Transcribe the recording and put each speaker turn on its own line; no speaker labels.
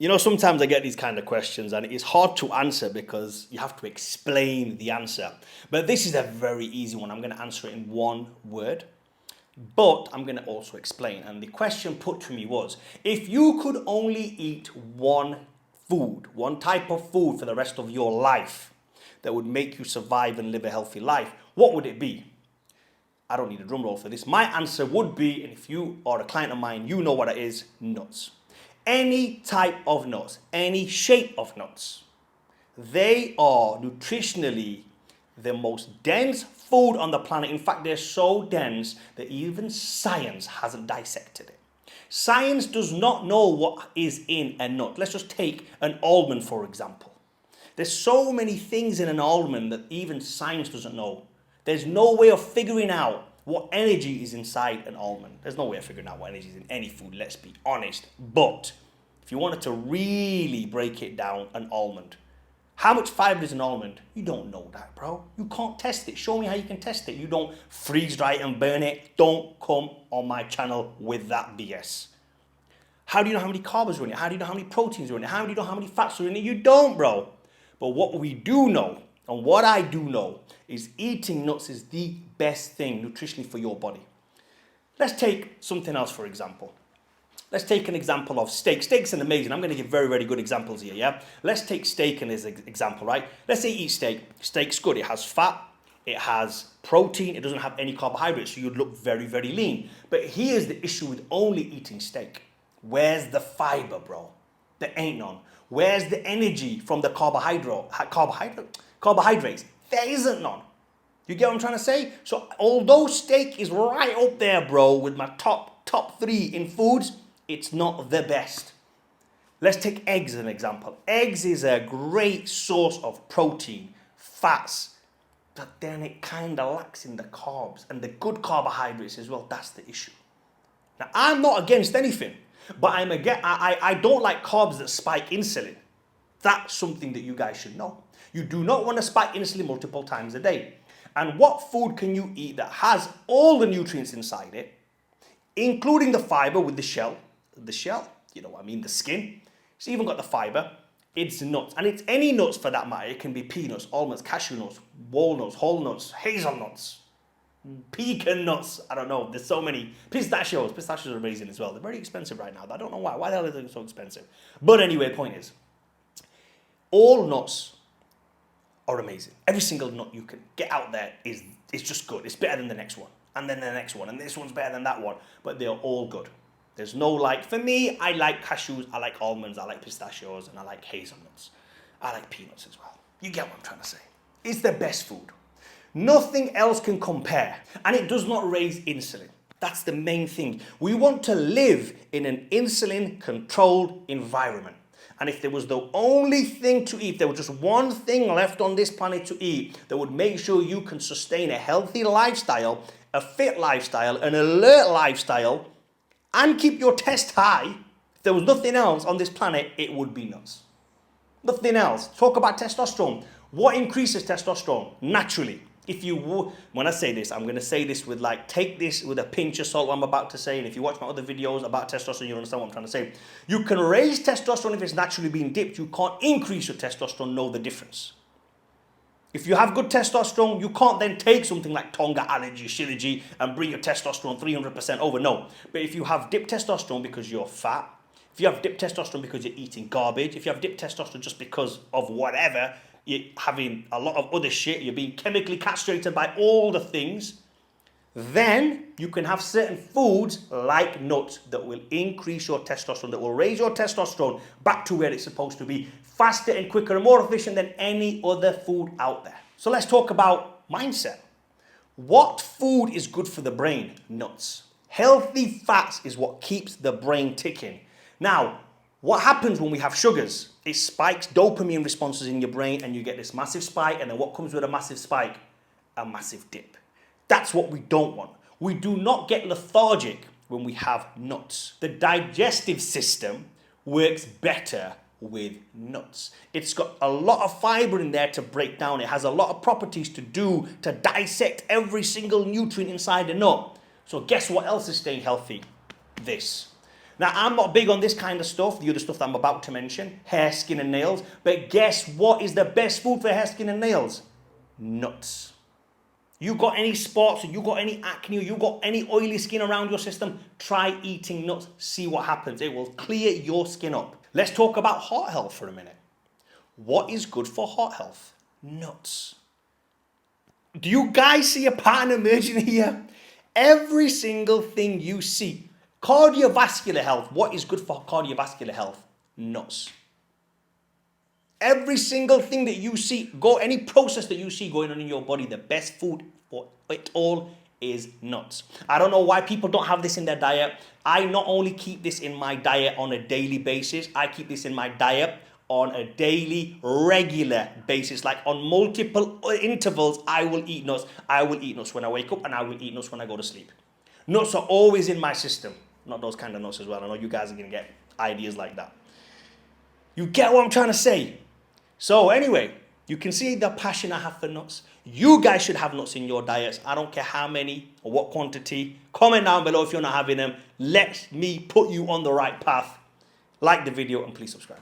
You know, sometimes I get these kind of questions and it's hard to answer because you have to explain the answer. But this is a very easy one. I'm going to answer it in one word, but I'm going to also explain. And the question put to me was, if you could only eat one food, one type of food for the rest of your life that would make you survive and live a healthy life, what would it be? I don't need a drum roll for this. My answer would be, and if you are a client of mine, you know what it is, nuts. Any type of nuts, any shape of nuts. They are nutritionally the most dense food on the planet. In fact, they're so dense that even science hasn't dissected it. Science does not know what is in a nut. Let's just take an almond, for example. There's so many things in an almond that even science doesn't know. There's no way of figuring out what energy is inside an almond. There's no way of figuring out what energy is in any food, let's be honest. But if you wanted to really break it down, an almond. How much fiber is an almond? You don't know that, bro. You can't test it. Show me how you can test it. You don't freeze dry it and burn it. Don't come on my channel with that BS. How do you know how many carbs are in it? How do you know how many proteins are in it? How do you know how many fats are in it? You don't, bro. But what we do know, and what I do know, is eating nuts is the best thing nutritionally for your body. Let's take something else, for example. Let's take an example of steak. Steak's an amazing. I'm going to give very, very good examples here, yeah? Let's take steak as an example, right? Let's say you eat steak. Steak's good. It has fat. It has protein. It doesn't have any carbohydrates, so you'd look very, very lean. But here's the issue with only eating steak. Where's the fiber, bro? There ain't none. Where's the energy from the carbohydrates? There isn't none. You get what I'm trying to say? So although steak is right up there, bro, with my top 3 in foods, it's not the best. Let's take eggs as an example. Eggs is a great source of protein, fats, but then it kind of lacks in the carbs and the good carbohydrates as well. That's the issue. Now, I'm not against anything, but I don't like carbs that spike insulin. That's something that you guys should know. You do not want to spike insulin multiple times a day. And what food can you eat that has all the nutrients inside it, including the fiber with the shell, you know what I mean, the skin. It's even got the fiber. It's nuts. And it's any nuts for that matter. It can be peanuts, almonds, cashew nuts, walnuts, whole nuts, hazelnuts, pecan nuts. I don't know. There's so many. Pistachios. Pistachios are amazing as well. They're very expensive right now. I don't know why. Why the hell are they so expensive? But anyway, point is, all nuts are amazing. Every single nut you can get out there is just good. It's better than the next one. And then the next one. And this one's better than that one. But they're all good. There's no like, for me, I like cashews, I like almonds, I like pistachios, and I like hazelnuts. I like peanuts as well. You get what I'm trying to say. It's the best food. Nothing else can compare. And it does not raise insulin. That's the main thing. We want to live in an insulin-controlled environment. And if there was the only thing to eat, there was just one thing left on this planet to eat that would make sure you can sustain a healthy lifestyle, a fit lifestyle, an alert lifestyle, and keep your test high, if there was nothing else on this planet, it would be nuts. Nothing else. Talk about testosterone. What increases testosterone? Naturally. When I say this, I'm going to say this with take this with a pinch of salt, what I'm about to say. And if you watch my other videos about testosterone, you'll understand what I'm trying to say. You can raise testosterone if it's naturally being dipped. You can't increase your testosterone. Know the difference. If you have good testosterone, you can't then take something like Tonga, allergy, Shilajit, and bring your testosterone 300% over. No. But if you have dipped testosterone because you're fat, if you have dipped testosterone because you're eating garbage, if you have dipped testosterone just because of whatever, you're having a lot of other shit, you're being chemically castrated by all the things, then you can have certain foods like nuts that will increase your testosterone, that will raise your testosterone back to where it's supposed to be, faster and quicker and more efficient than any other food out there. So let's talk about mindset. What food is good for the brain? Nuts. Healthy fats is what keeps the brain ticking. Now, what happens when we have sugars? It spikes dopamine responses in your brain and you get this massive spike, and then what comes with a massive spike? A massive dip. That's what we don't want. We do not get lethargic when we have nuts. The digestive system works better with nuts. It's got a lot of fiber in there to break down. It has a lot of properties to dissect every single nutrient inside the nut. So guess what else is staying healthy? This. Now, I'm not big on this kind of stuff, the other stuff that I'm about to mention, hair, skin and nails. But guess what is the best food for hair, skin and nails? Nuts. You got any spots, or you got any acne, or you got any oily skin around your system, try eating nuts. See what happens. It will clear your skin up. Let's talk about heart health for a minute. What is good for heart health? Nuts. Do you guys see a pattern emerging here? Every single thing you see. Cardiovascular health. What is good for cardiovascular health? Nuts. Every single thing that you see, any process that you see going on in your body, the best food for it all is nuts. I don't know why people don't have this in their diet. I not only keep this in my diet on a daily basis, I keep this in my diet on a daily, regular basis. Like on multiple intervals, I will eat nuts. I will eat nuts when I wake up and I will eat nuts when I go to sleep. Nuts are always in my system. Not those kind of nuts as well. I know you guys are going to get ideas like that. You get what I'm trying to say? So anyway, you can see the passion I have for nuts. You guys should have nuts in your diets. I don't care how many or what quantity. Comment down below if you're not having them. Let me put you on the right path. Like the video and please subscribe.